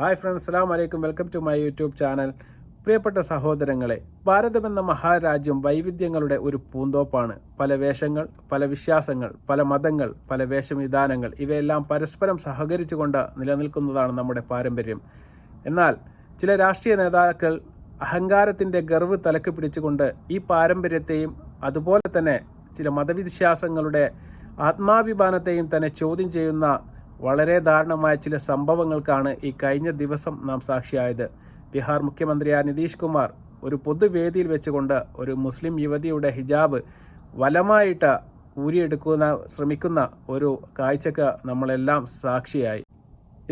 Hi friends, അസ്സലാമു അലൈക്കും. Welcome to my YouTube channel. പ്രിയപ്പെട്ട സഹോദരങ്ങളെ, ഭാരതമെന്ന മഹാരാജ്യം വൈവിധ്യങ്ങളുടെ ഒരു പൂന്തോപ്പാണ്. പല വേഷങ്ങൾ, പല വിശ്വാസങ്ങൾ, പല മതങ്ങൾ, പല വേഷവിധാനങ്ങൾ, ഇവയെല്ലാം പരസ്പരം സഹകരിച്ചുകൊണ്ട് നിലനിൽക്കുന്നതാണ് നമ്മുടെ പാരമ്പര്യം. എന്നാൽ ചില രാഷ്ട്രീയ നേതാക്കൾ അഹങ്കാരത്തിൻ്റെ ഗർവ് തലക്ക് പിടിച്ചുകൊണ്ട് ഈ പാരമ്പര്യത്തെയും അതുപോലെ തന്നെ ചില മതവിശ്വാസങ്ങളുടെ ആത്മാഭിമാനത്തെയും തന്നെ ചോദ്യം ചെയ്യുന്ന വളരെ ദാരുണമായ ചില സംഭവങ്ങൾക്കാണ് ഈ കഴിഞ്ഞ ദിവസം നാം സാക്ഷിയായത്. ബീഹാർ മുഖ്യമന്ത്രിയായ നിതീഷ് കുമാർ ഒരു പൊതുവേദിയിൽ വെച്ചുകൊണ്ട് ഒരു മുസ്ലിം യുവതിയുടെ ഹിജാബ് വലമായിട്ട് ഊരിയെടുക്കുന്ന ശ്രമിക്കുന്ന ഒരു കാഴ്ചക്ക് നമ്മളെല്ലാം സാക്ഷിയായി.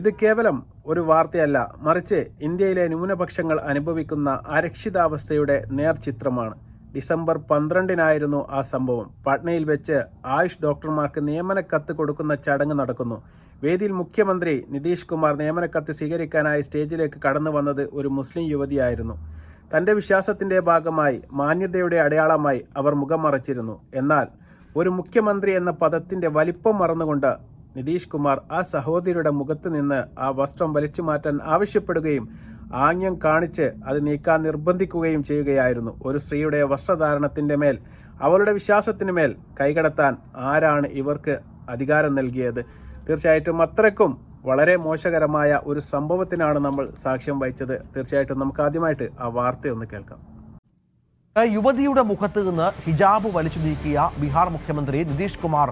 ഇത് കേവലം ഒരു വാർത്തയല്ല, മറിച്ച് ഇന്ത്യയിലെ ന്യൂനപക്ഷങ്ങൾ അനുഭവിക്കുന്ന അരക്ഷിതാവസ്ഥയുടെ നേർചിത്രമാണ്. ഡിസംബർ 12-നായിരുന്നു ആ സംഭവം. പാട്നയിൽ വെച്ച് ആയുഷ് ഡോക്ടർമാർക്ക് നിയമനക്കത്ത് കൊടുക്കുന്ന ചടങ്ങ് നടക്കുന്നു. വേദിയിൽ മുഖ്യമന്ത്രി നിതീഷ് കുമാർ നിയമനക്കത്ത് സ്വീകരിക്കാനായി സ്റ്റേജിലേക്ക് കടന്നു വന്നത് ഒരു മുസ്ലിം യുവതിയായിരുന്നു. തൻ്റെ വിശ്വാസത്തിൻ്റെ ഭാഗമായി, മാന്യതയുടെ അടയാളമായി അവർ മുഖം മറച്ചിരുന്നു. എന്നാൽ ഒരു മുഖ്യമന്ത്രി എന്ന പദത്തിൻ്റെ വലിപ്പം മറന്നുകൊണ്ട് നിതീഷ് കുമാർ ആ സഹോദരിയുടെ മുഖത്ത് നിന്ന് ആ വസ്ത്രം വലിച്ചു മാറ്റാൻ ആവശ്യപ്പെടുകയും ആംഗ്യം കാണിച്ച് അത് നീക്കാൻ നിർബന്ധിക്കുകയും ചെയ്യുകയായിരുന്നു. ഒരു സ്ത്രീയുടെ വസ്ത്രധാരണത്തിൻ്റെ മേൽ, അവളുടെ വിശ്വാസത്തിന് മേൽ കൈകടത്താൻ ആരാണ് ഇവർക്ക് അധികാരം നൽകിയത്? തീർച്ചയായിട്ടും അത്രയ്ക്കും വളരെ മോശകരമായ ഒരു സംഭവത്തിനാണ് നമ്മൾ സാക്ഷ്യം വഹിച്ചത്. തീർച്ചയായിട്ടും നമുക്ക് ആദ്യമായിട്ട് ആ വാർത്തയൊന്ന് കേൾക്കാം. യുവതിയുടെ മുഖത്ത് നിന്ന് ഹിജാബ് വലിച്ചു നീക്കിയ ബീഹാർ മുഖ്യമന്ത്രി നിതീഷ് കുമാർ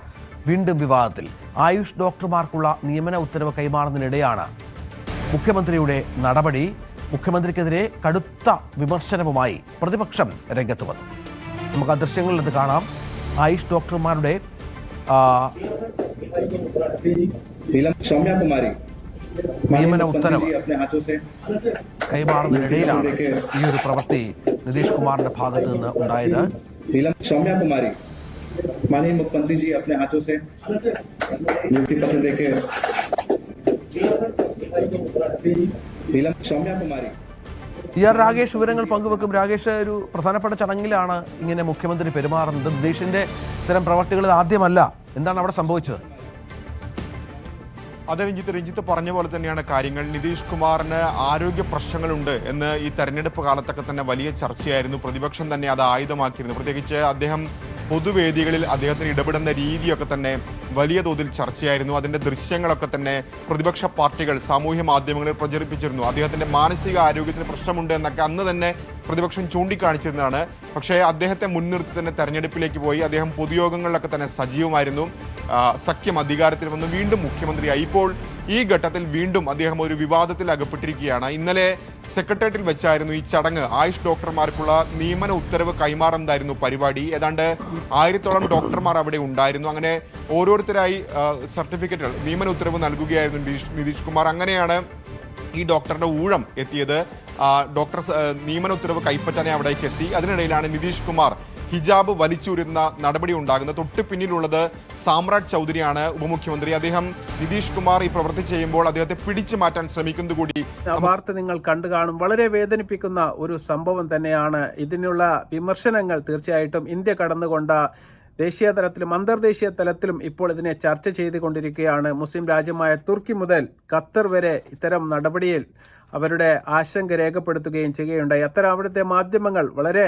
വീണ്ടും വിവാദത്തിൽ. ആയുഷ് ഡോക്ടർമാർക്കുള്ള നിയമന ഉത്തരവ് കൈമാറുന്നതിനിടെയാണ് മുഖ്യമന്ത്രിയുടെ നടപടി. മുഖ്യമന്ത്രിക്കെതിരെ കടുത്ത വിമർശനവുമായി പ്രതിപക്ഷം രംഗത്ത് വന്നു. നമുക്ക് ആ ദൃശ്യങ്ങളിൽ ഇത് കാണാം. ആയുഷ് ഡോക്ടർമാരുടെ നിയമന ഉത്തരവ് കൈമാറുന്നതിനിടയിലാണ് ഈ ഒരു പ്രവൃത്തി നിതീഷ് കുമാറിന്റെ ഭാഗത്ത് നിന്ന് ഉണ്ടായത്. माननीय मुख्यमंत्री जी अपने हाथों से नियुक्ति पत्र देके सौम्या कुमारी. രാകേഷ് വിവരങ്ങൾ പങ്കുവെക്കും. രാകേഷ്, ഒരു പ്രധാനപ്പെട്ട ചടങ്ങിലാണ് ഇങ്ങനെ മുഖ്യമന്ത്രി പെരുമാറുന്നത്. നിതീഷിന്റെ ഇത്തരം പ്രവർത്തികൾ ആദ്യമല്ല. എന്താണ് അവിടെ സംഭവിച്ചത്? അതെ രഞ്ജിത്ത് പറഞ്ഞ പോലെ തന്നെയാണ് കാര്യങ്ങൾ. നിതീഷ് കുമാറിന് ആരോഗ്യ പ്രശ്നങ്ങളുണ്ട് എന്ന് ഈ തെരഞ്ഞെടുപ്പ് കാലത്തൊക്കെ തന്നെ വലിയ ചർച്ചയായിരുന്നു. പ്രതിപക്ഷം തന്നെ അത് ആയുധമാക്കിയിരുന്നു. പ്രത്യേകിച്ച് അദ്ദേഹം പൊതുവേദികളിൽ അദ്ദേഹത്തിന് ഇടപെടുന്ന രീതിയൊക്കെ തന്നെ വലിയ തോതിൽ ചർച്ചയായിരുന്നു. അതിൻ്റെ ദൃശ്യങ്ങളൊക്കെ തന്നെ പ്രതിപക്ഷ പാർട്ടികൾ സാമൂഹ്യ മാധ്യമങ്ങളിൽ പ്രചരിപ്പിച്ചിരുന്നു. അദ്ദേഹത്തിൻ്റെ മാനസിക ആരോഗ്യത്തിന് പ്രശ്നമുണ്ട് എന്നൊക്കെ അന്ന് തന്നെ പ്രതിപക്ഷം ചൂണ്ടിക്കാണിച്ചിരുന്നതാണ്. പക്ഷേ അദ്ദേഹത്തെ മുൻനിർത്തി തന്നെ തെരഞ്ഞെടുപ്പിലേക്ക് പോയി. അദ്ദേഹം പൊതുയോഗങ്ങളിലൊക്കെ തന്നെ സജീവമായിരുന്നു. സഖ്യം അധികാരത്തിൽ വന്നു, വീണ്ടും മുഖ്യമന്ത്രിയായി. ഇപ്പോൾ ഈ ഘട്ടത്തിൽ വീണ്ടും അദ്ദേഹം ഒരു വിവാദത്തിൽ അകപ്പെട്ടിരിക്കുകയാണ്. ഇന്നലെ സെക്രട്ടേറിയറ്റിൽ വെച്ചായിരുന്നു ഈ ചടങ്ങ്. ആയുഷ് ഡോക്ടർമാർക്കുള്ള നിയമന ഉത്തരവ് കൈമാറുന്നതായിരുന്നു പരിപാടി. ഏതാണ്ട് 1000-ഓളം ഡോക്ടർമാർ അവിടെ ഉണ്ടായിരുന്നു. അങ്ങനെ ഓരോരുത്തരായി സർട്ടിഫിക്കറ്റുകൾ, നിയമന ഉത്തരവ് നൽകുകയായിരുന്നു നിതീഷ് കുമാർ. അങ്ങനെയാണ് ഈ ഡോക്ടറുടെ ഊഴം എത്തിയത്. ഡോക്ടർ നിയമന ഉത്തരവ് കൈപ്പറ്റാനേ അവിടേക്ക് എത്തി. അതിനിടയിലാണ് നിതീഷ് കുമാർ ഹിജാബ് വലിച്ചൂരുന്ന നടപടി ഉണ്ടാകുന്നത്. തൊട്ട് പിന്നിലുള്ളത് സാമ്രാജ് ചൗധരിയാണ്, ഉപമുഖ്യമന്ത്രി. അദ്ദേഹം നിതീഷ് കുമാർ ഈ പ്രവൃത്തി ചെയ്യുമ്പോൾ അദ്ദേഹത്തെ പിടിച്ചു മാറ്റാൻ ശ്രമിക്കുന്നത് കൂടി വാർത്ത നിങ്ങൾ കണ്ടു കാണും. വളരെ വേദനിപ്പിക്കുന്ന ഒരു സംഭവം തന്നെയാണ്. ഇതിനുള്ള വിമർശനങ്ങൾ തീർച്ചയായിട്ടും ഇന്ത്യ കടന്നുകൊണ്ട ദേശീയ തലത്തിലും അന്തർദേശീയ തലത്തിലും ഇപ്പോൾ ഇതിനെ ചർച്ച ചെയ്തുകൊണ്ടിരിക്കുകയാണ്. മുസ്ലിം രാജ്യമായ തുർക്കി മുതൽ ഖത്തർ വരെ ഇത്തരം നടപടിയിൽ അവരുടെ ആശങ്ക രേഖപ്പെടുത്തുകയും ചെയ്യുകയുണ്ടായി. അവിടുത്തെ മാധ്യമങ്ങൾ വളരെ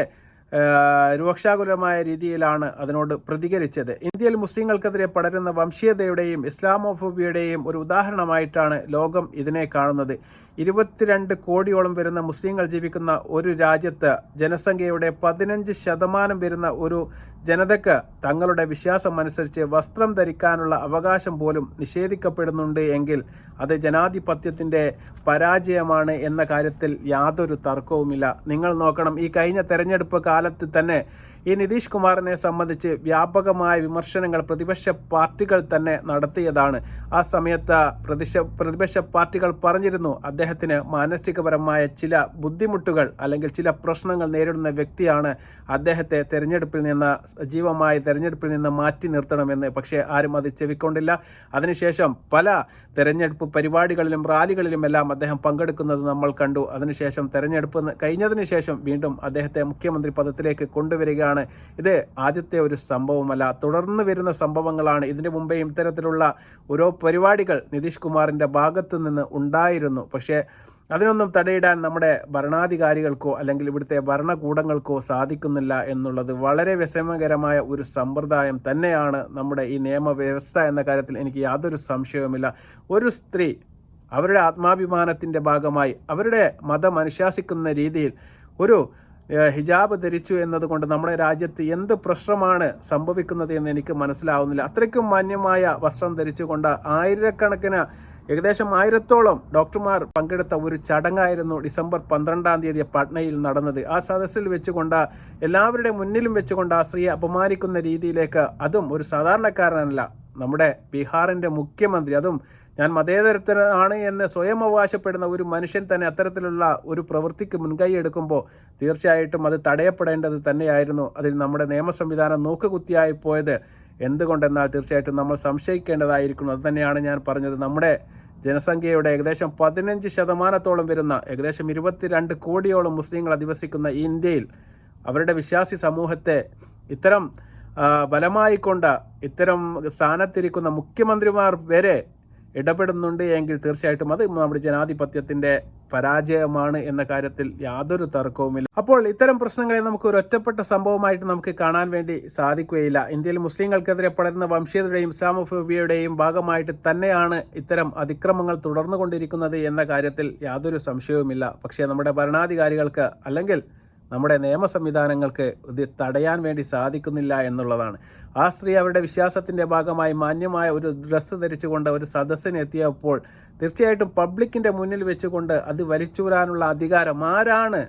രൂക്ഷാകുലമായ രീതിയിലാണ് അതിനോട് പ്രതികരിച്ചത്. ഇന്ത്യയിൽ മുസ്ലിങ്ങൾക്കെതിരെ പടരുന്ന വംശീയതയുടെയും ഇസ്ലാമോഫോബിയയുടെയും ഒരു ഉദാഹരണമായിട്ടാണ് ലോകം ഇതിനെ കാണുന്നത്. 22 കോടിയോളം വരുന്ന മുസ്ലിങ്ങൾ ജീവിക്കുന്ന ഒരു രാജ്യത്ത് ജനസംഖ്യയുടെ 15% വരുന്ന ഒരു ജനതയ്ക്ക് തങ്ങളുടെ വിശ്വാസം അനുസരിച്ച് വസ്ത്രം ധരിക്കാനുള്ള അവകാശം പോലും നിഷേധിക്കപ്പെടുന്നുണ്ട് എങ്കിൽ അത് ജനാധിപത്യത്തിൻ്റെ പരാജയമാണ് എന്ന കാര്യത്തിൽ യാതൊരു തർക്കവുമില്ല. നിങ്ങൾ നോക്കണം, ഈ കഴിഞ്ഞ തെരഞ്ഞെടുപ്പ് കാലത്ത് തന്നെ ഈ നിതീഷ് കുമാറിനെ സംബന്ധിച്ച് വ്യാപകമായ വിമർശനങ്ങൾ പ്രതിപക്ഷ പാർട്ടികൾ തന്നെ നടത്തിയതാണ്. ആ സമയത്ത് പ്രതിപക്ഷ പാർട്ടികൾ പറഞ്ഞിരുന്നു, അദ്ദേഹത്തിന് മാനസികപരമായ ചില ബുദ്ധിമുട്ടുകൾ അല്ലെങ്കിൽ ചില പ്രശ്നങ്ങൾ നേരിടുന്ന വ്യക്തിയാണ്, അദ്ദേഹത്തെ സജീവമായ തെരഞ്ഞെടുപ്പിൽ നിന്ന് മാറ്റി നിർത്തണമെന്ന്. പക്ഷേ ആരും അത് ചെവിക്കൊണ്ടില്ല. അതിനുശേഷം പല തെരഞ്ഞെടുപ്പ് പരിപാടികളിലും റാലികളിലുമെല്ലാം അദ്ദേഹം പങ്കെടുക്കുന്നത് നമ്മൾ കണ്ടു. അതിനുശേഷം തെരഞ്ഞെടുപ്പ് കഴിഞ്ഞതിന് ശേഷം വീണ്ടും അദ്ദേഹത്തെ മുഖ്യമന്ത്രി പദത്തിലേക്ക് കൊണ്ടുവരികയാണ് തന്നെയാണ്. ഇത് ആദ്യത്തെ ഒരു സംഭവമല്ല, തുടർന്ന് വരുന്ന സംഭവങ്ങളാണ്. ഇതിനു മുമ്പേ ഇത്തരത്തിലുള്ള ഓരോ പരിപാടികൾ നിതീഷ് കുമാറിൻ്റെ ഭാഗത്തു നിന്ന് ഉണ്ടായിരുന്നു. പക്ഷേ അതിനൊന്നും തടയിടാൻ നമ്മുടെ ഭരണാധികാരികൾക്കോ അല്ലെങ്കിൽ ഇവിടുത്തെ ഭരണകൂടങ്ങൾക്കോ സാധിക്കുന്നില്ല എന്നുള്ളത് വളരെ വിഷമകരമായ ഒരു സമ്പ്രദായം തന്നെയാണ് നമ്മുടെ ഈ നിയമവ്യവസ്ഥ എന്ന കാര്യത്തിൽ എനിക്ക് യാതൊരു സംശയവുമില്ല. ഒരു സ്ത്രീ അവരുടെ ആത്മാഭിമാനത്തിൻ്റെ ഭാഗമായി അവരുടെ മതം അനുശാസിക്കുന്ന രീതിയിൽ ഒരു ഹിജാബ് ധരിച്ചു എന്നതുകൊണ്ട് നമ്മുടെ രാജ്യത്ത് എന്ത് പ്രശ്നമാണ് സംഭവിക്കുന്നത് എന്ന് എനിക്ക് മനസ്സിലാവുന്നില്ല. അത്രയ്ക്കും മാന്യമായ വസ്ത്രം ധരിച്ചുകൊണ്ട് ആയിരക്കണക്കിന് ഏകദേശം 1000-ഓളം ഡോക്ടർമാർ പങ്കെടുത്ത ഒരു ചടങ്ങായിരുന്നു ഡിസംബർ 12-ാം തീയതി പാട്നയിൽ നടന്നത്. ആ സദസ്സിൽ വെച്ചുകൊണ്ട് എല്ലാവരുടെ മുന്നിലും വെച്ചുകൊണ്ട് ആ സ്ത്രീയെ അപമാനിക്കുന്ന രീതിയിലേക്ക്, അതും ഒരു സാധാരണക്കാരനല്ല, നമ്മുടെ ബീഹാറിൻ്റെ മുഖ്യമന്ത്രി, അതും ഞാൻ മതേതരത്വനാണ് എന്ന് സ്വയം അവകാശപ്പെടുന്ന ഒരു മനുഷ്യൻ തന്നെ അത്തരത്തിലുള്ള ഒരു പ്രവൃത്തിക്ക് മുൻകൈ എടുക്കുമ്പോൾ തീർച്ചയായിട്ടും അത് തടയപ്പെടേണ്ടത് തന്നെയായിരുന്നു. അതിൽ നമ്മുടെ നിയമ സംവിധാനം നോക്കുകുത്തിയായി പോയത് എന്തുകൊണ്ടെന്നാൽ തീർച്ചയായിട്ടും നമ്മൾ സംശയിക്കേണ്ടതായിരിക്കുന്നു. അത് തന്നെയാണ് ഞാൻ പറഞ്ഞത്. നമ്മുടെ ജനസംഖ്യയുടെ ഏകദേശം 15% വരുന്ന ഏകദേശം 22 കോടിയോളം മുസ്ലിങ്ങൾ അധിവസിക്കുന്ന ഈ ഇന്ത്യയിൽ അവരുടെ വിശ്വാസി സമൂഹത്തെ ഇത്തരം ബലമായിക്കൊണ്ട് ഇത്തരം സ്ഥാനത്തിരിക്കുന്ന മുഖ്യമന്ത്രിമാർ വരെ ഇടപെടുന്നുണ്ട് എങ്കിൽ തീർച്ചയായിട്ടും അത് നമ്മുടെ ജനാധിപത്യത്തിൻ്റെ പരാജയമാണ് എന്ന കാര്യത്തിൽ യാതൊരു തർക്കവുമില്ല. അപ്പോൾ ഇത്തരം പ്രശ്നങ്ങളെ നമുക്ക് ഒരു ഒറ്റപ്പെട്ട സംഭവമായിട്ട് നമുക്ക് കാണാൻ വേണ്ടി സാധിക്കുകയില്ല. ഇന്ത്യയിൽ മുസ്ലിങ്ങൾക്കെതിരെ പടരുന്ന വംശീയതയുടെയും ഇസ്ലാമോഫോബിയയുടെയും ഭാഗമായിട്ട് തന്നെയാണ് ഇത്തരം അതിക്രമങ്ങൾ തുടർന്നുകൊണ്ടിരിക്കുന്നത് എന്ന കാര്യത്തിൽ യാതൊരു സംശയവുമില്ല. പക്ഷേ നമ്മുടെ ഭരണാധികാരികൾക്ക് അല്ലെങ്കിൽ നമ്മുടെ നിയമ സംവിധാനങ്ങൾക്ക് ഇത് തടയാൻ വേണ്ടി സാധിക്കുന്നില്ല എന്നുള്ളതാണ്. ആ സ്ത്രീ അവരുടെ വിശ്വാസത്തിൻ്റെ ഭാഗമായി മാന്യമായ ഒരു ഡ്രസ്സ് ധരിച്ചുകൊണ്ട് ഒരു സദസ്സിനെത്തിയപ്പോൾ തീർച്ചയായിട്ടും പബ്ലിക്കിൻ്റെ മുന്നിൽ വെച്ചുകൊണ്ട് അത് വലിച്ചൂരാനുള്ള അധികാരം ആരാണ്?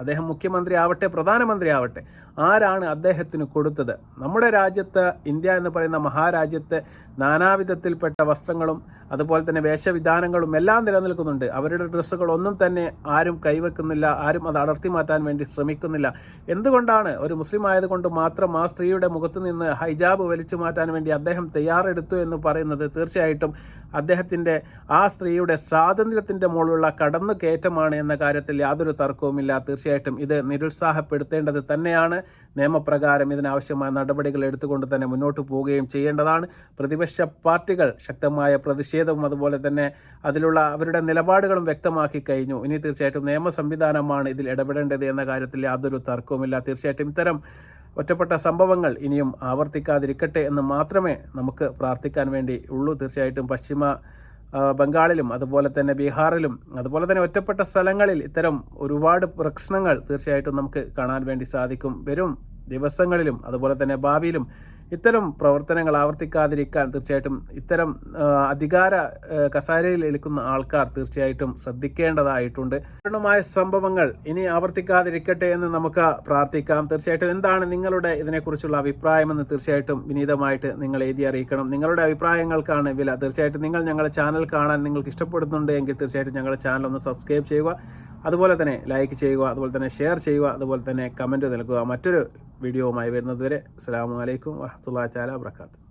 അദ്ദേഹം മുഖ്യമന്ത്രി ആവട്ടെ, പ്രധാനമന്ത്രി ആവട്ടെ, ആരാണ് അദ്ദേഹത്തിന് കൊടുത്തത്? നമ്മുടെ രാജ്യത്ത്, ഇന്ത്യ എന്ന് പറയുന്ന മഹാരാജ്യത്ത് നാനാവിധത്തിൽപ്പെട്ട വസ്ത്രങ്ങളും അതുപോലെ തന്നെ വേഷവിധാനങ്ങളും എല്ലാം നിലനിൽക്കുന്നുണ്ട്. അവരുടെ ഡ്രസ്സുകളൊന്നും തന്നെ ആരും കൈവെക്കുന്നില്ല, ആരും അത് അടർത്തി മാറ്റാൻ വേണ്ടി ശ്രമിക്കുന്നില്ല. എന്തുകൊണ്ടാണ്? ഒരു മുസ്ലിം ആയതുകൊണ്ട് മാത്രം ആ സ്ത്രീയുടെ മുഖത്ത് നിന്ന് ഹൈജാബ് വലിച്ചു മാറ്റാൻ വേണ്ടി അദ്ദേഹം തയ്യാറെടുത്തു എന്ന് പറയുന്നത് തീർച്ചയായിട്ടും അദ്ദേഹത്തിൻ്റെ ആ സ്ത്രീയുടെ സ്വാതന്ത്ര്യത്തിൻ്റെ മുകളിലുള്ള കടന്നുകയറ്റമാണ് എന്ന കാര്യത്തിൽ യാതൊരു തർക്കവുമില്ല. തീർച്ചയായിട്ടും ഇത് നിരുത്സാഹപ്പെടുത്തേണ്ടത് തന്നെയാണ്. നിയമപ്രകാരം ഇതിനാവശ്യമായ നടപടികൾ എടുത്തുകൊണ്ട് തന്നെ മുന്നോട്ട് പോവുകയും ചെയ്യേണ്ടതാണ്. പ്രതിപക്ഷ പാർട്ടികൾ ശക്തമായ പ്രതിഷേധവും അതുപോലെ തന്നെ അതിലുള്ള അവരുടെ നിലപാടുകളും വ്യക്തമാക്കി കഴിഞ്ഞു. ഇനി തീർച്ചയായിട്ടും നിയമ സംവിധാനമാണ് ഇതിൽ ഇടപെടേണ്ടത് എന്ന കാര്യത്തിൽ യാതൊരു തർക്കവുമില്ല. തീർച്ചയായിട്ടും ഇത്തരം ഒറ്റപ്പെട്ട സംഭവങ്ങൾ ഇനിയും ആവർത്തിക്കാതിരിക്കട്ടെ എന്ന് മാത്രമേ നമുക്ക് പ്രാർത്ഥിക്കാൻ വേണ്ടി ഉള്ളൂ. തീർച്ചയായിട്ടും പശ്ചിമ ബംഗാളിലും അതുപോലെ തന്നെ ബീഹാറിലും അതുപോലെ തന്നെ ഒറ്റപ്പെട്ട സ്ഥലങ്ങളിൽ ഇത്തരം ഒരുപാട് പ്രശ്നങ്ങൾ തീർച്ചയായിട്ടും നമുക്ക് കാണാൻ വേണ്ടി സാധിക്കും. വരും ദിവസങ്ങളിലും അതുപോലെ തന്നെ ഭാവിയിലും ഇത്തരം പ്രവർത്തനങ്ങൾ ആവർത്തിക്കാതിരിക്കാൻ തീർച്ചയായിട്ടും ഇത്തരം അധികാര കസാരയിൽ ഇരിക്കുന്ന ആൾക്കാർ തീർച്ചയായിട്ടും ശ്രദ്ധിക്കേണ്ടതായിട്ടുണ്ട്. പൂർണ്ണമായ സംഭവങ്ങൾ ഇനി ആവർത്തിക്കാതിരിക്കട്ടെ എന്ന് നമുക്ക് പ്രാർത്ഥിക്കാം. തീർച്ചയായിട്ടും എന്താണ് നിങ്ങളുടെ ഇതിനെക്കുറിച്ചുള്ള അഭിപ്രായമെന്ന് തീർച്ചയായിട്ടും വിനീതമായിട്ട് നിങ്ങൾ എഴുതി അറിയിക്കണം. നിങ്ങളുടെ അഭിപ്രായങ്ങൾക്കാണ് വില. തീർച്ചയായിട്ടും നിങ്ങൾ ഞങ്ങളുടെ ചാനൽ കാണാൻ നിങ്ങൾക്ക് ഇഷ്ടപ്പെടുന്നുണ്ട് എങ്കിൽ തീർച്ചയായിട്ടും ഞങ്ങളുടെ ചാനൽ ഒന്ന് സബ്സ്ക്രൈബ് ചെയ്യുക, അതുപോലെ തന്നെ ലൈക്ക് ചെയ്യുക, അതുപോലെ തന്നെ ഷെയർ ചെയ്യുക, അതുപോലെ തന്നെ കമൻറ്റ് നൽകുക. മറ്റൊരു വീഡിയോവുമായി വരുന്നതുവരെ അസ്സലാമു അലൈക്കും വറഹ്മത്തുള്ളാഹി തആല വബറകാതുഹു.